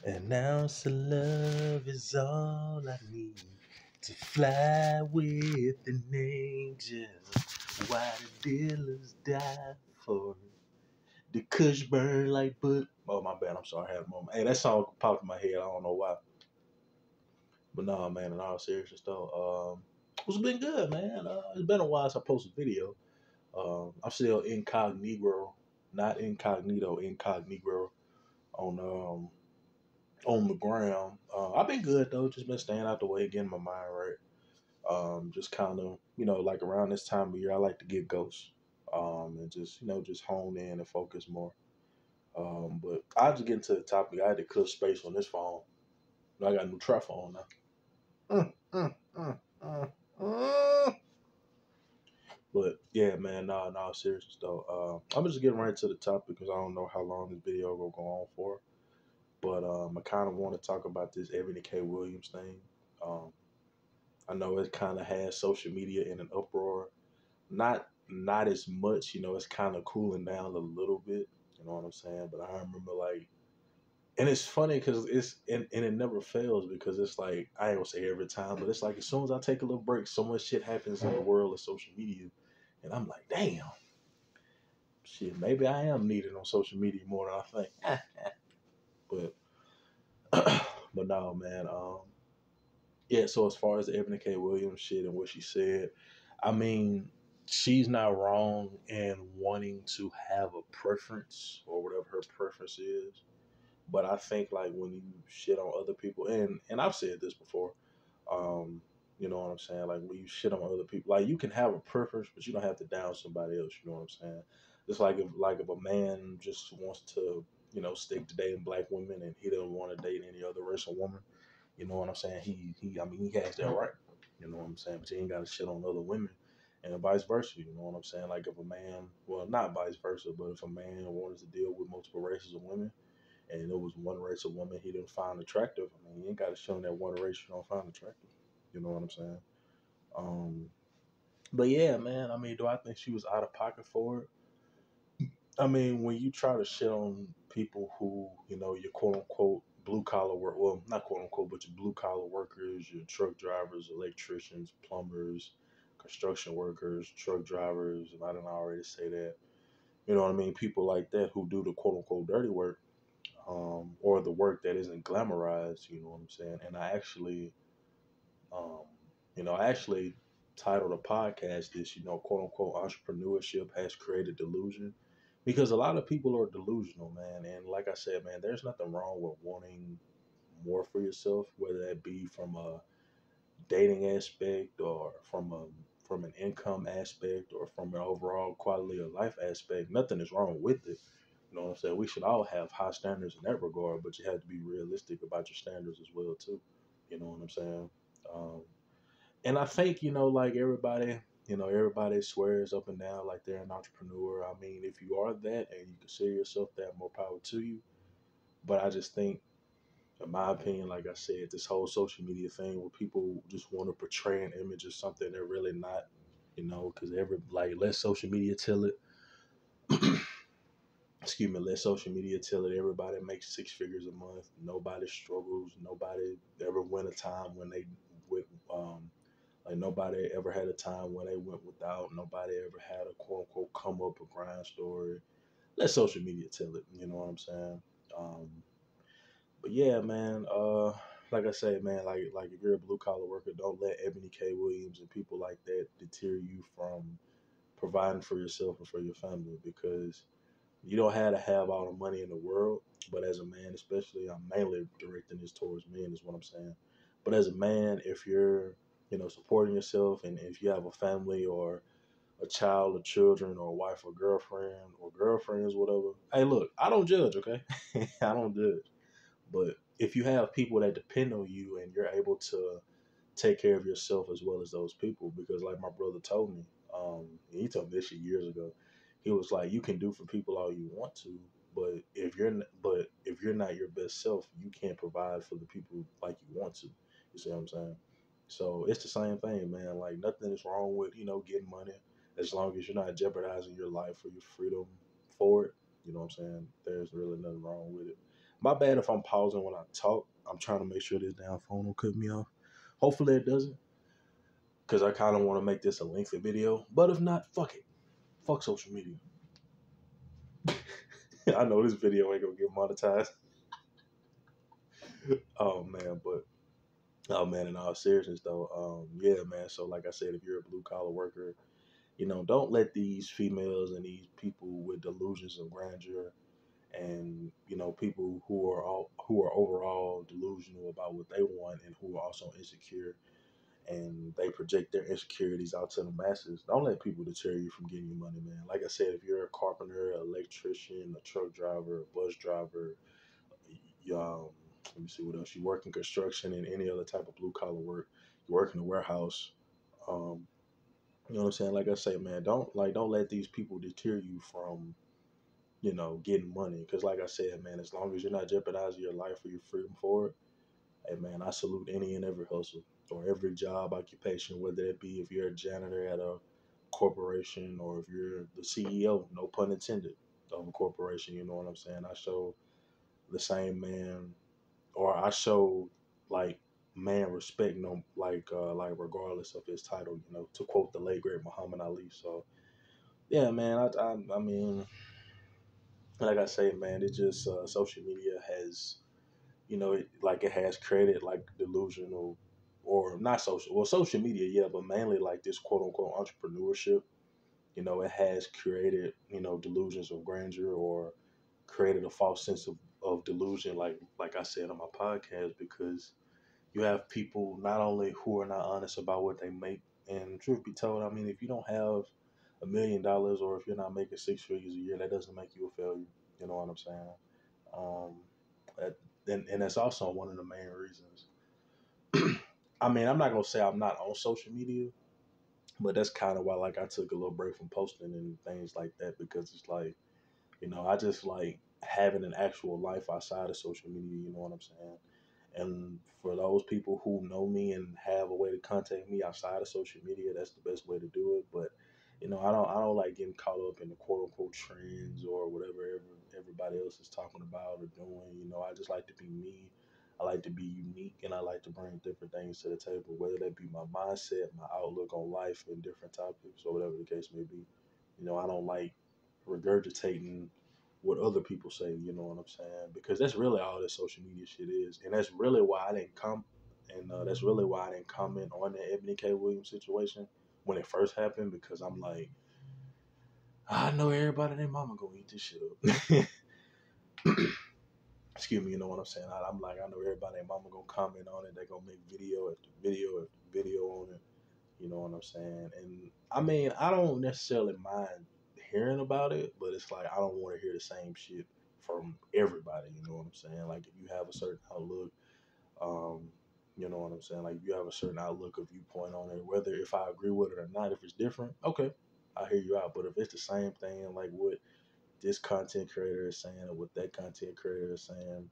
An ounce of love is all I need to fly with an angel. Why the dealers die for it? The kush burn like but. Oh my bad, I'm sorry, I had a moment. Hey, that song popped in my head. I don't know why, but no, man. In all seriousness though, it's been good, man. It's been a while since I posted a video. I'm still incognito, not incognito, incognito on on the ground. I've been good though, just been staying out the way, getting my mind right. Just kind of, like around this time of year, I like to get ghosts. And just, just hone in and focus more. But I just get into the topic. I had to cut space on this phone. I got a new trap phone now. Mm, mm, mm, mm, mm. But yeah, man, no, serious though. I'm just getting right to the topic because I don't know how long this video will go on for. But I kind of want to talk about this Ebony K. Williams thing. Um, I know it kind of has social media in an uproar. Not as much, it's kind of cooling down a little bit. You know what I'm saying? But I remember and it's funny because and it never fails because it's like I ain't gonna say every time, but it's like as soon as I take a little break, so much shit happens in the world of social media, and I'm like, damn, shit, maybe I am needed on social media more than I think. But but no, man. Yeah, so as far as the Ebony K. Williams shit and what she said, I mean, she's not wrong in wanting to have a preference or whatever her preference is. But I think like when you shit on other people, and I've said this before, um, you know what I'm saying? Like when you shit on other people, like you can have a preference, but you don't have to down somebody else. You know what I'm saying? Just like if a man just wants to, stick to dating black women and he doesn't want to date any other race or woman. You know what I'm saying? I mean, he has that right. You know what I'm saying? But you ain't got to shit on other women, and vice versa. You know what I'm saying? Like if a man, well, not vice versa, but if a man wanted to deal with multiple races of women, and it was one race of woman he didn't find attractive, I mean, you ain't got to show him that one race you don't find attractive. You know what I'm saying? Um, but yeah, man. I mean, do I think she was out of pocket for it? I mean, when you try to shit on people who, your quote unquote blue collar work, well, not quote unquote, but your blue collar workers, your truck drivers, electricians, plumbers, construction workers, truck drivers, if I didn't already say that, you know what I mean? People like that who do the quote unquote dirty work, or the work that isn't glamorized, you know what I'm saying? And um, I actually titled a podcast this, quote unquote, entrepreneurship has created delusion. Because a lot of people are delusional, man. And like I said, man, there's nothing wrong with wanting more for yourself, whether that be from a dating aspect or from an income aspect or from an overall quality of life aspect. Nothing is wrong with it. You know what I'm saying? We should all have high standards in that regard, but you have to be realistic about your standards as well too. You know what I'm saying? Um, and I think, like everybody swears up and down like they're an entrepreneur. I mean, if you are that and you consider yourself that, more power to you. But I just think, in my opinion, like I said, this whole social media thing where people just want to portray an image of something they're really not, because let social media tell it. Excuse me, let social media tell it. Everybody makes six figures a month. Nobody struggles. Nobody ever went a time when they went. Like nobody ever had a time when they went without. Nobody ever had a quote unquote come up or grind story. Let social media tell it. You know what I'm saying? Um, but yeah, man. Like I say, man. Like if you're a blue collar worker, don't let Ebony K. Williams and people like that deter you from providing for yourself and for your family, because you don't have to have all the money in the world. But as a man, especially, I'm mainly directing this towards men, is what I'm saying. But as a man, if you're, supporting yourself, and if you have a family or a child or children or a wife or girlfriend or girlfriends, whatever, hey, look, I don't judge, okay? I don't judge. But if you have people that depend on you and you're able to take care of yourself as well as those people, because like my brother told me, he told me this shit years ago. He was like, you can do for people all you want to, but if you're not your best self, you can't provide for the people like you want to. You see what I'm saying? So it's the same thing, man. Like nothing is wrong with getting money, as long as you're not jeopardizing your life or your freedom for it. You know what I'm saying? There's really nothing wrong with it. My bad if I'm pausing when I talk. I'm trying to make sure this damn phone don't cut me off. Hopefully it doesn't, because I kind of want to make this a lengthy video. But if not, fuck it. Fuck social media. I know this video ain't gonna get monetized. Oh man, but oh man, in all seriousness though, yeah, man. So like I said, if you're a blue collar worker, don't let these females and these people with delusions of grandeur and people who are overall delusional about what they want and who are also insecure and they project their insecurities out to the masses. Don't let people deter you from getting your money, man. Like I said, if you're a carpenter, electrician, a truck driver, a bus driver, let me see what else. You work in construction and any other type of blue collar work. You work in a warehouse. Um, you know what I'm saying? Like I say, man, don't let these people deter you from getting money. Because like I said, man, as long as you're not jeopardizing your life or your freedom for it, hey man, I salute any and every hustle or every job occupation, whether it be if you're a janitor at a corporation or if you're the CEO, no pun intended, of a corporation. You know what I'm saying? I show the same man, or I show like man respect, no, like regardless of his title. To quote the late great Muhammad Ali. So yeah, man, I mean, like I say, man, it just social media has it has created like delusional or not social media, yeah, but mainly like this quote unquote entrepreneurship. It has created delusions of grandeur or created a false sense of delusion, like I said on my podcast, because you have people not only who are not honest about what they make, and truth be told, I mean, if you don't have $1 million or if you're not making 6 figures a year, that doesn't make you a failure. You know what I'm saying? Um, that, and that's also one of the main reasons. I mean, I'm not gonna say I'm not on social media, but that's kind of why like I took a little break from posting and things like that, because it's like I just like having an actual life outside of social media. You know what I'm saying? And for those people who know me and have a way to contact me outside of social media, that's the best way to do it. But I don't like getting caught up in the quote unquote trends or whatever everybody else is talking about or doing. I just like to be me. I like to be unique, and I like to bring different things to the table, whether that be my mindset, my outlook on life, and different topics, or whatever the case may be. I don't like regurgitating what other people say, you know what I'm saying? Because that's really all that social media shit is. And that's really why I didn't that's really why I didn't comment on the Ebony K. Williams situation when it first happened, because I'm like, I know everybody and their mama gonna eat this shit up. Excuse me, you know what I'm saying? I'm like, I know everybody and their mama gonna comment on it. They gonna make video after video after video on it. You know what I'm saying? And I mean, I don't necessarily mind hearing about it, but it's like I don't want to hear the same shit from everybody. You know what I'm saying? Like if you have a certain outlook, um, you know what I'm saying? Like if you have a certain outlook or viewpoint on it, whether if I agree with it or not, if it's different, okay, I hear you out. But if it's the same thing, like what this content creator is saying or what that content creator is saying,